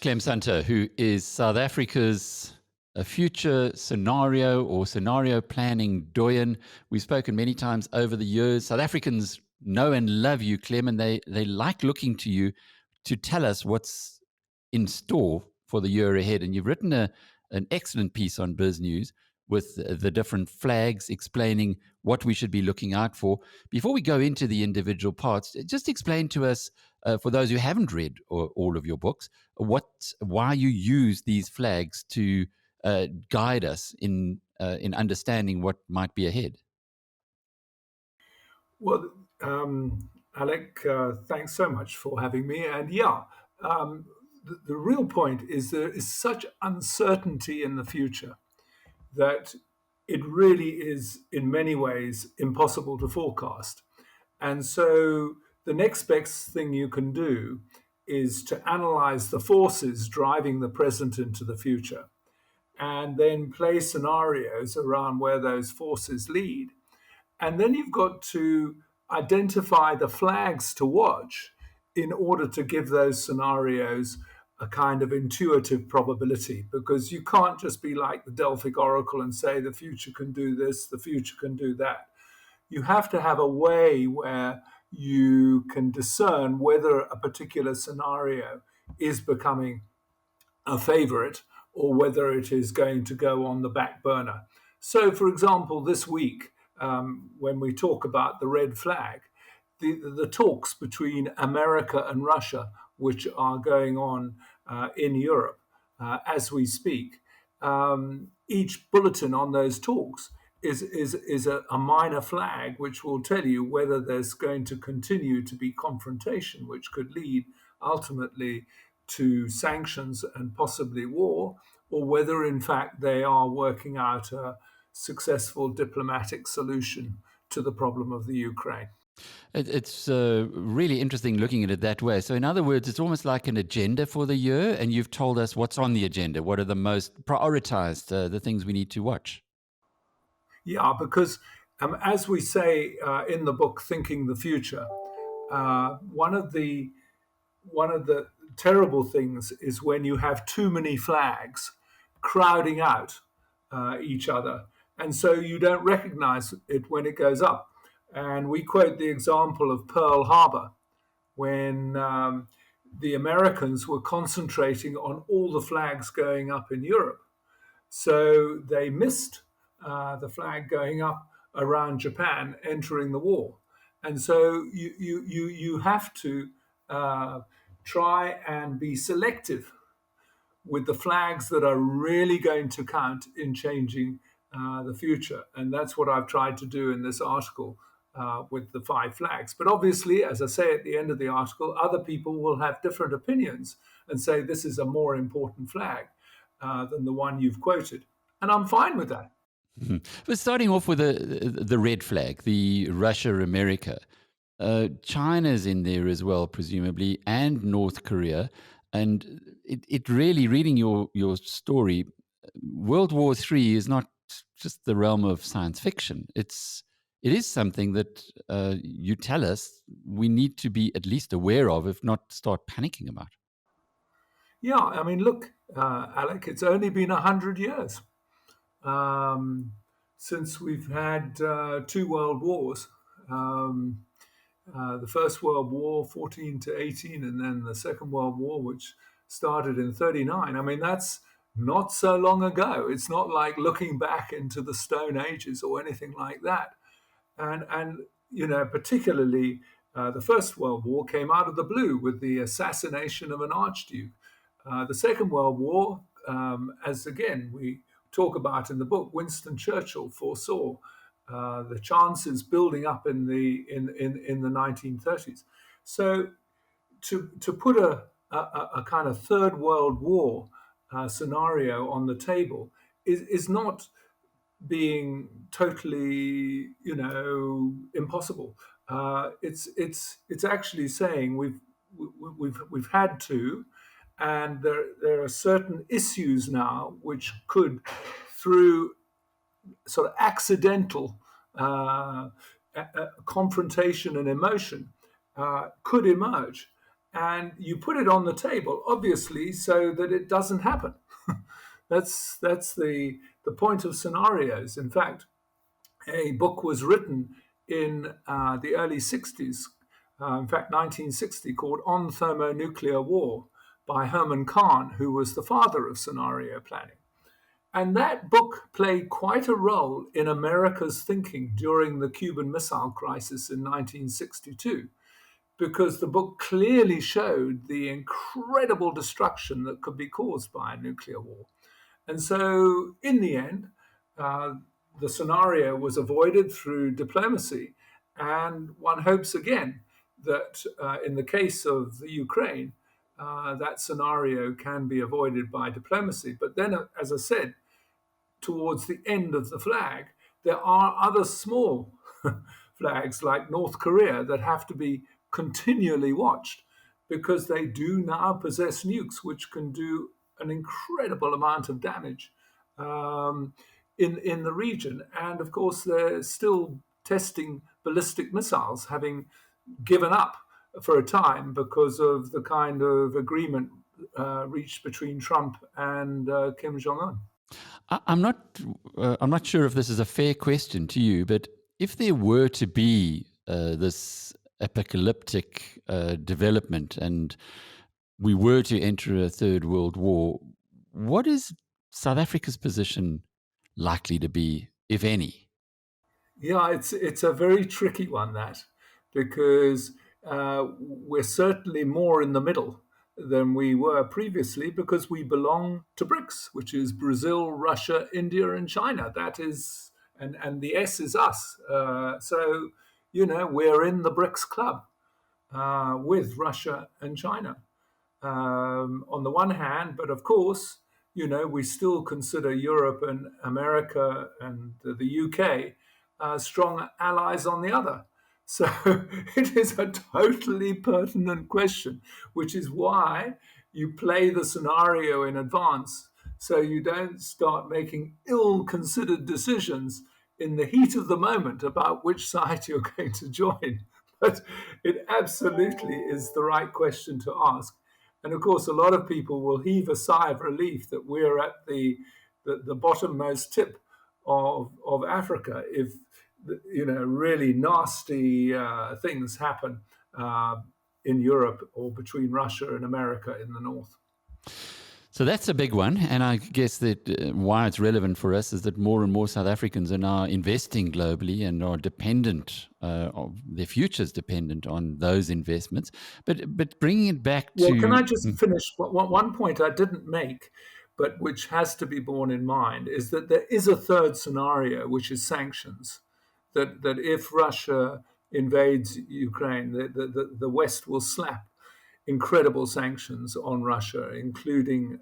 Clem Sunter, who is South Africa's future scenario or scenario planning doyen. We've spoken many times over the years. South Africans know and love you, Clem, and they like looking to you to tell us what's in store for the year ahead. And you've written an excellent piece on BizNews with the different flags explaining what we should be looking out for. Before we go into the individual parts, just explain to us, for those who haven't read all of your books, why you use these flags to guide us in understanding what might be ahead. Well, Alec, thanks so much for having me. And the real point is there is such uncertainty in the future that it really is, in many ways, impossible to forecast. And so the next best thing you can do is to analyze the forces driving the present into the future and then play scenarios around where those forces lead. And then you've got to identify the flags to watch in order to give those scenarios a kind of intuitive probability, because you can't just be like the Delphic Oracle and say the future can do this, the future can do that. You have to have a way where you can discern whether a particular scenario is becoming a favorite or whether it is going to go on the back burner. So, for example, this week, when we talk about the red flag, the talks between America and Russia, which are going on in Europe as we speak, each bulletin on those talks is a minor flag which will tell you whether there's going to continue to be confrontation, which could lead ultimately to sanctions and possibly war, or whether in fact they are working out a successful diplomatic solution to the problem of the Ukraine. It's really interesting looking at it that way. So, in other words, it's almost like an agenda for the year, and you've told us what's on the agenda. What are the most prioritized, the things we need to watch? Yeah, because as we say in the book, Thinking the Future, one of the terrible things is when you have too many flags crowding out each other, and so you don't recognize it when it goes up. And we quote the example of Pearl Harbor, when the Americans were concentrating on all the flags going up in Europe. So they missed the flag going up around Japan entering the war. And so you have to try and be selective with the flags that are really going to count in changing the future. And that's what I've tried to do in this article with the 5 flags. But obviously, as I say at the end of the article, other people will have different opinions and say this is a more important flag than the one you've quoted. And I'm fine with that. Mhm. But starting off with the red flag, the Russia America. China's in there as well, presumably, and North Korea. And it really, reading your story, World War III is not just the realm of science fiction. It is something that you tell us we need to be at least aware of, if not start panicking about. Yeah, I mean, look, Alec, it's only been 100 years um, since we've had 2 world wars. Um, the First World War, 14 to 18, and then the Second World War, which started in 39. I mean, that's not so long ago. It's not like looking back into the Stone Ages or anything like that. And particularly the First World War came out of the blue with the assassination of an archduke. The Second World War, as again we talk about in the book, Winston Churchill foresaw the chances building up in the 1930s. So to put a kind of Third World War scenario on the table is not being totally, impossible. It's actually saying we've had to, and there are certain issues now which could, through sort of accidental confrontation and emotion, could emerge. and you put it on the table, obviously, so that it doesn't happen. That's the point of scenarios. In fact, a book was written in the early 60s, in fact, 1960, called On Thermonuclear War by Herman Kahn, who was the father of scenario planning. And that book played quite a role in America's thinking during the Cuban Missile Crisis in 1962, because the book clearly showed the incredible destruction that could be caused by a nuclear war. And so, in the end, uh, the scenario was avoided through diplomacy. And one hopes again that in the case of the Ukraine, that scenario can be avoided by diplomacy. But then, as I said, towards the end of the flag, there are other small flags like North Korea that have to be continually watched because they do now possess nukes which can do an incredible amount of damage um, in the region. And of course, they're still testing ballistic missiles, having given up for a time because of the kind of agreement reached between Trump and Kim Jong Un. I'm not. I'm not sure if this is a fair question to you, but if there were to be this apocalyptic development and we were to enter a third world war, what is South Africa's position likely to be, if any? Yeah, it's a very tricky one, that, because we're certainly more in the middle than we were previously because we belong to BRICS, which is Brazil, Russia, India, and China. That is, and the S is us. So we're in the BRICS club with Russia and China on the one hand, but of course, we still consider Europe and America and the UK strong allies on the other. So it is a totally pertinent question, which is why you play the scenario in advance so you don't start making ill considered decisions in the heat of the moment about which side you're going to join. But it absolutely is the right question to ask. And of course, a lot of people will heave a sigh of relief that we're at the bottommost tip of Africa if really nasty things happen in Europe or between Russia and America in the north. So that's a big one. And I guess that why it's relevant for us is that more and more South Africans are now investing globally and are dependent, their future is dependent on those investments. But bringing it back Well, can to. I just finish one point I didn't make, but which has to be borne in mind, is that there is a third scenario, which is sanctions. That if Russia invades Ukraine, the West will slap incredible sanctions on Russia, including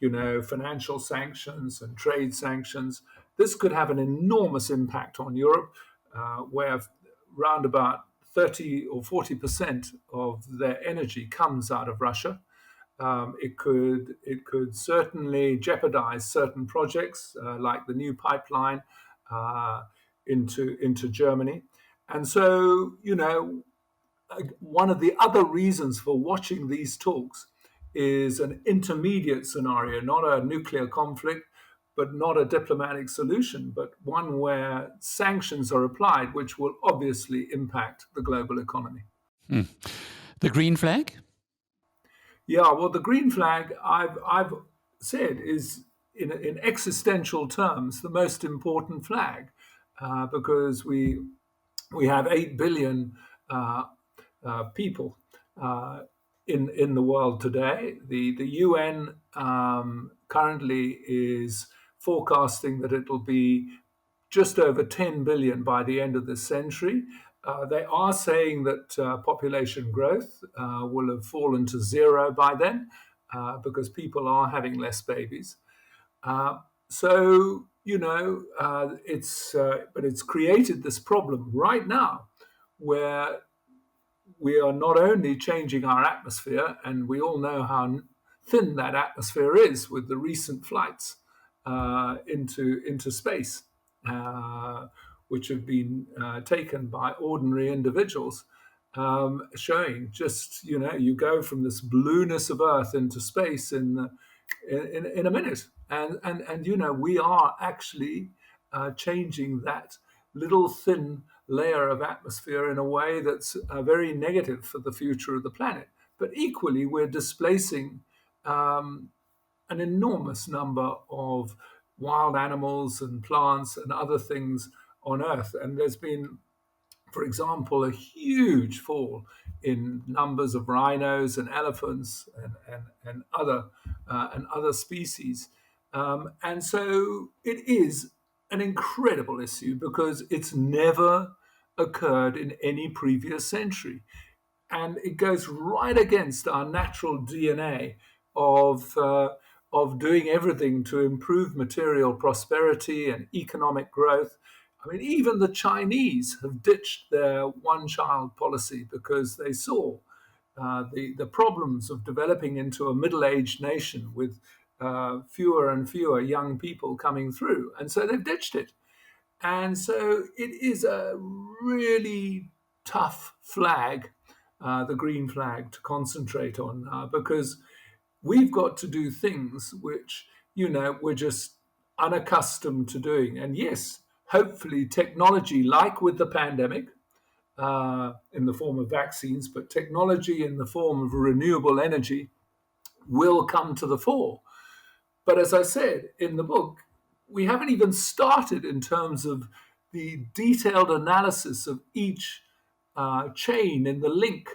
financial sanctions and trade sanctions. This could have an enormous impact on Europe, where round about 30 or 40% of their energy comes out of Russia. It could certainly jeopardize certain projects like the new pipeline into Germany. And so, one of the other reasons for watching these talks is an intermediate scenario, not a nuclear conflict, but not a diplomatic solution, but one where sanctions are applied, which will obviously impact the global economy. The green flag? Yeah, well, the green flag I've said is in existential terms the most important flag because we have 8 billion uh, people in the world today. The UN currently is forecasting that it'll be just over 10 billion by the end of this century. They are saying that population growth will have fallen to zero by then because people are having less babies. So but it's created this problem right now where we are not only changing our atmosphere, and we all know how thin that atmosphere is with the recent flights into space, which have been taken by ordinary individuals. showing just, you go from this blueness of Earth into space in a minute. And we are actually changing that little thin layer of atmosphere in a way that's very negative for the future of the planet. But equally, we're displacing um, an enormous number of wild animals and plants and other things on Earth. And there's been, for example, a huge fall in numbers of rhinos and elephants and other species. And so it is an incredible issue because it's never occurred in any previous century. And it goes right against our natural DNA of, uh, of doing everything to improve material prosperity and economic growth. I mean, even the Chinese have ditched their one child policy because they saw the problems of developing into a middle aged nation with fewer and fewer young people coming through. And so they've ditched it. And so it is a really tough flag, the green flag, to concentrate on now because we've got to do things which, we're just unaccustomed to doing. And yes, hopefully, technology, like with the pandemic, in the form of vaccines, but technology in the form of renewable energy will come to the fore. But as I said in the book, we haven't even started in terms of the detailed analysis of each chain in the link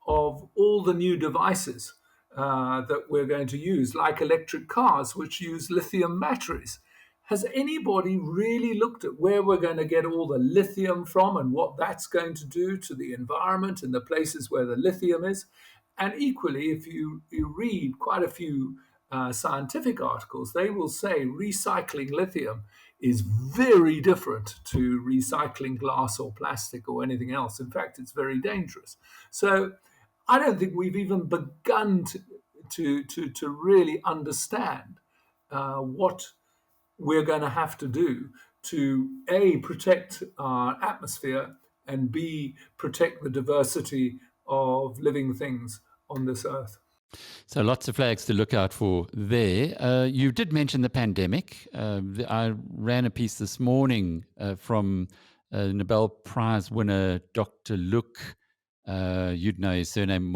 of all the new devices that we're going to use, like electric cars, which use lithium batteries. Has anybody really looked at where we're going to get all the lithium from and what that's going to do to the environment and the places where the lithium is? And equally, if you read quite a few scientific articles, they will say recycling lithium is very different to recycling glass or plastic or anything else. In fact, it's very dangerous. So I don't think we've even begun to really understand what we're going to have to do to A, protect our atmosphere, and B, protect the diversity of living things on this earth. So lots of flags to look out for there. You did mention the pandemic. I ran a piece this morning from Nobel Prize winner Dr. Luc. You'd know his surname,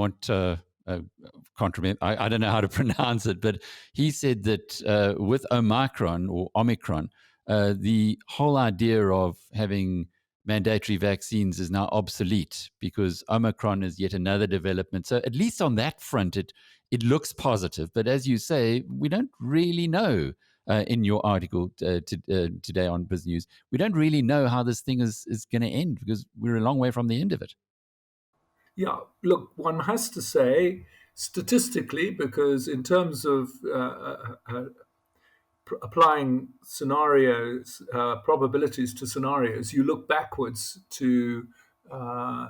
can't remember. I don't know how to pronounce it, but he said that with Omicron, the whole idea of having mandatory vaccines is now obsolete because Omicron is yet another development. So at least on that front, it looks positive. But as you say, we don't really know. In your article today on BizNews, we don't really know how this thing is going to end because we're a long way from the end of it. Yeah, look, one has to say statistically, because in terms of applying scenarios, probabilities to scenarios, you look backwards to uh,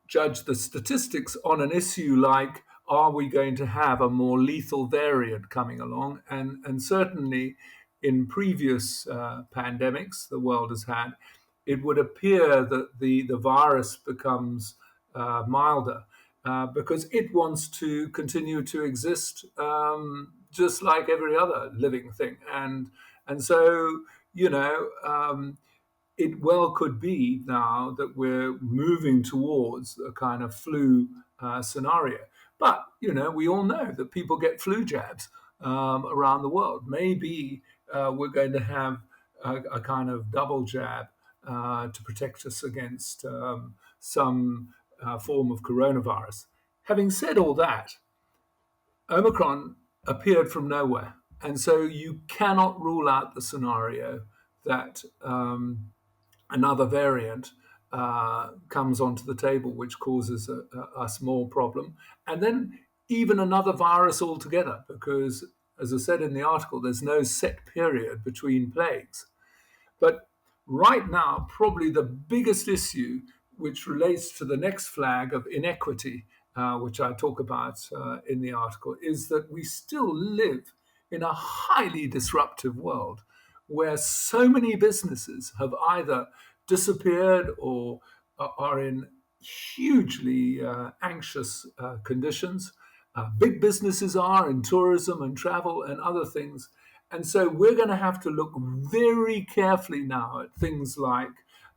judge the statistics on an issue like, are we going to have a more lethal variant coming along? And certainly in previous pandemics the world has had, it would appear that the virus becomes milder because it wants to continue to exist just like every other living thing. And so, it well could be now that we're moving towards a kind of flu scenario. But, we all know that people get flu jabs around the world. Maybe we're going to have a kind of double jab to protect us against some form of coronavirus. Having said all that, Omicron appeared from nowhere. And so you cannot rule out the scenario that another variant comes onto the table, which causes a small problem. And then even another virus altogether, because, as I said in the article, there's no set period between plagues. But right now, probably the biggest issue, which relates to the next flag of inequity, which I talk about in the article, is that we still live in a highly disruptive world where so many businesses have either disappeared or are in hugely anxious conditions. Big businesses are in tourism and travel and other things. And so we're going to have to look very carefully now at things like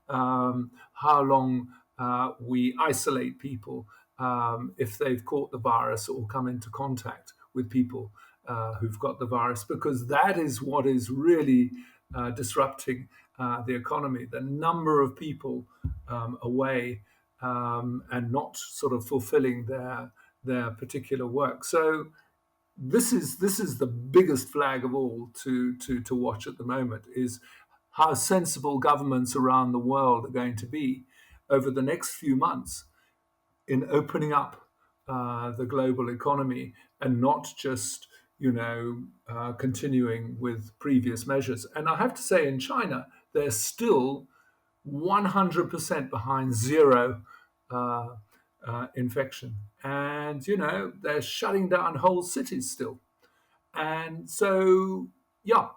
how long we isolate people if they've caught the virus or come into contact with people who've got the virus, because that is what is really disrupting the economy. The number of people away and not sort of fulfilling their particular work. So this is the biggest flag of all to watch at the moment, is how sensible governments around the world are going to be over the next few months in opening up the global economy and not just continuing with previous measures. And I have to say, in China, they're still 100% behind zero uh, infection. And, they're shutting down whole cities still. And so, yeah,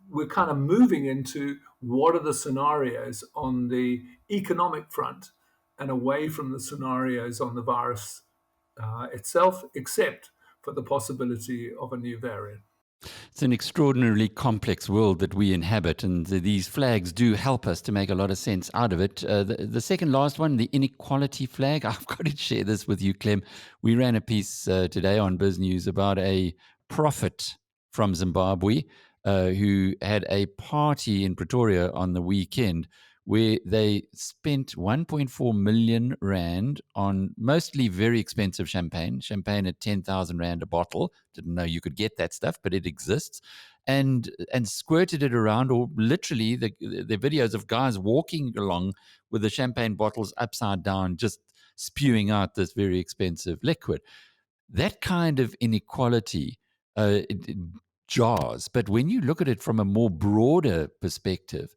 we're kind of moving into what are the scenarios on the economic front and away from the scenarios on the virus itself, except for the possibility of a new variant. It's an extraordinarily complex world that we inhabit, and these flags do help us to make a lot of sense out of it. The second last one, the inequality flag. I've got to share this with you, Clem. We ran a piece today on BizNews about a prophet from Zimbabwe who had a party in Pretoria on the weekend where they spent 1.4 million rand on mostly very expensive champagne at 10,000 rand a bottle. Didn't know you could get that stuff, but it exists. And squirted it around, or literally the videos of guys walking along with the champagne bottles upside down, just spewing out this very expensive liquid. That kind of inequality it jars. But when you look at it from a more broader perspective,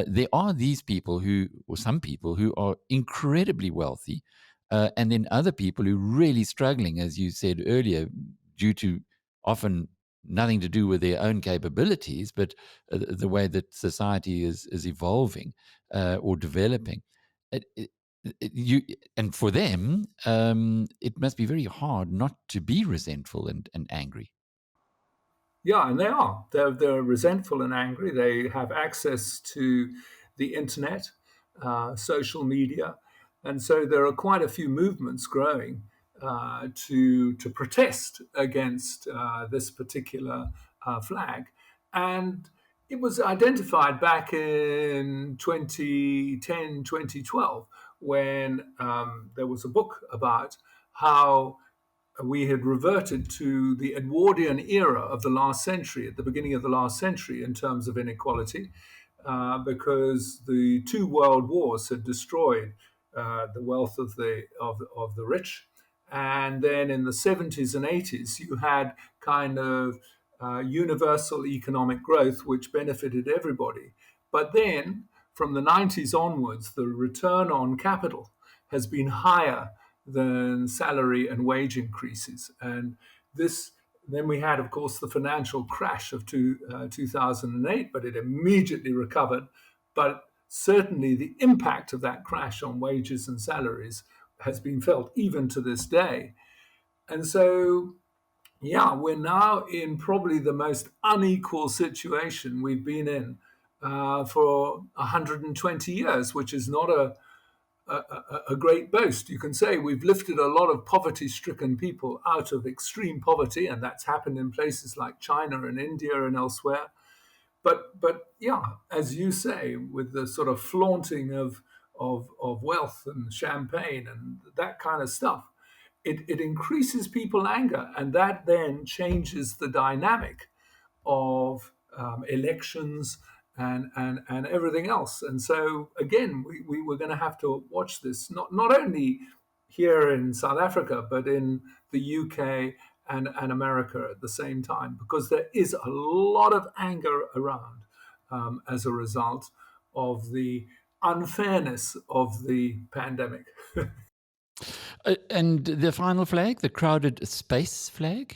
there are these people who, or some people who are incredibly wealthy, and then other people who are really struggling, as you said earlier, due to often nothing to do with their own capabilities, but the way that society is evolving or developing. It, it, you and for them, it must be very hard not to be resentful and angry. Yeah, and they are. They're resentful and angry. They have access to the internet, social media, and so there are quite a few movements growing to protest against this particular flag. And it was identified back in 2010, 2012, when there was a book about how we had reverted to the Edwardian era of the last century, at the beginning of the last century, in terms of inequality, because the two world wars had destroyed the wealth of the rich. And then in the 70s and 80s, you had kind of universal economic growth, which benefited everybody. But then from the 90s onwards, the return on capital has been higher than salary and wage increases. And this, then we had, of course, the financial crash of 2008, but it immediately recovered. But certainly the impact of that crash on wages and salaries has been felt even to this day. And so, yeah, we're now in probably the most unequal situation we've been in for 120 years, which is not a great boast. You can say we've lifted a lot of poverty stricken people out of extreme poverty, and that's happened in places like China and India and elsewhere. But yeah, as you say, with the sort of flaunting of wealth and champagne and that kind of stuff, it increases people anger, and that then changes the dynamic of elections and everything else. And so again, we were going to have to watch this not only here in South Africa, but in the UK and America at the same time, because there is a lot of anger around as a result of the unfairness of the pandemic. And the final flag, the crowded space flag.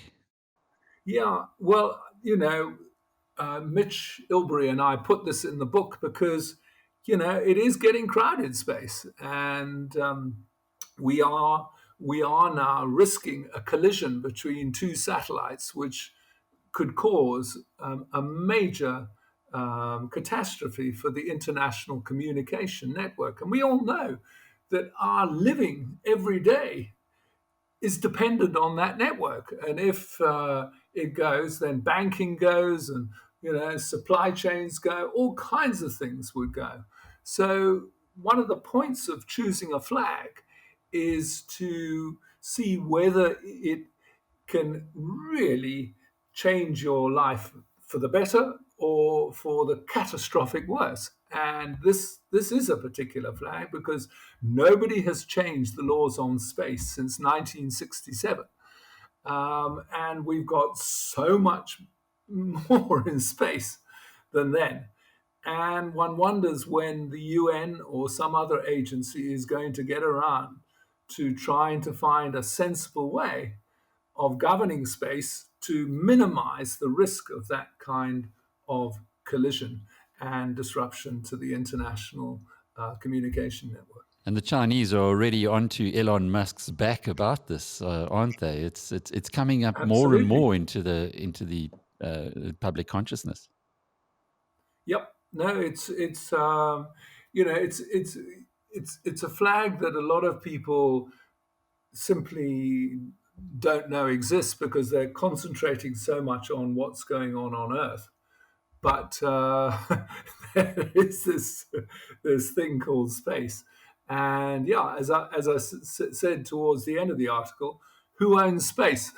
Yeah, well, Mitch Ilbery and I put this in the book because, it is getting crowded, space, and we are we are now risking a collision between two satellites, which could cause a major catastrophe for the international communication network. And we all know that our living every day is dependent on that network. And if it goes, then banking goes, and supply chains go. All kinds of things would go. So one of the points of choosing a flag is to see whether it can really change your life for the better or for the catastrophic worse. And this is a particular flag because nobody has changed the laws on space since 1967. And we've got so much more in space than then. And one wonders when the UN or some other agency is going to get around to trying to find a sensible way of governing space to minimize the risk of that kind of collision and disruption to the international communication network. And the Chinese are already onto Elon Musk's back about this, aren't they? It's coming up more and Absolutely. more into the public consciousness. Yep. No, it's a flag that a lot of people simply don't know exists because they're concentrating so much on what's going on Earth. But there is this thing called space, and yeah, as I said towards the end of the article, who owns space?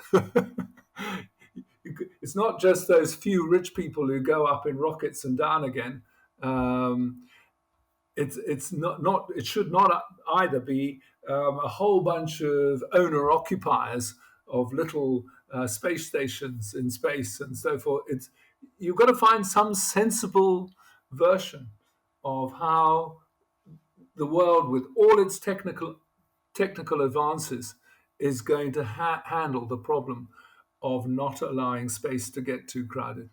It's not just those few rich people who go up in rockets and down again. Um, it's not it should not either be a whole bunch of owner occupiers of little space stations in space and so forth. It's You've got to find some sensible version of how the world, with all its technical advances, is going to handle the problem of not allowing space to get too crowded.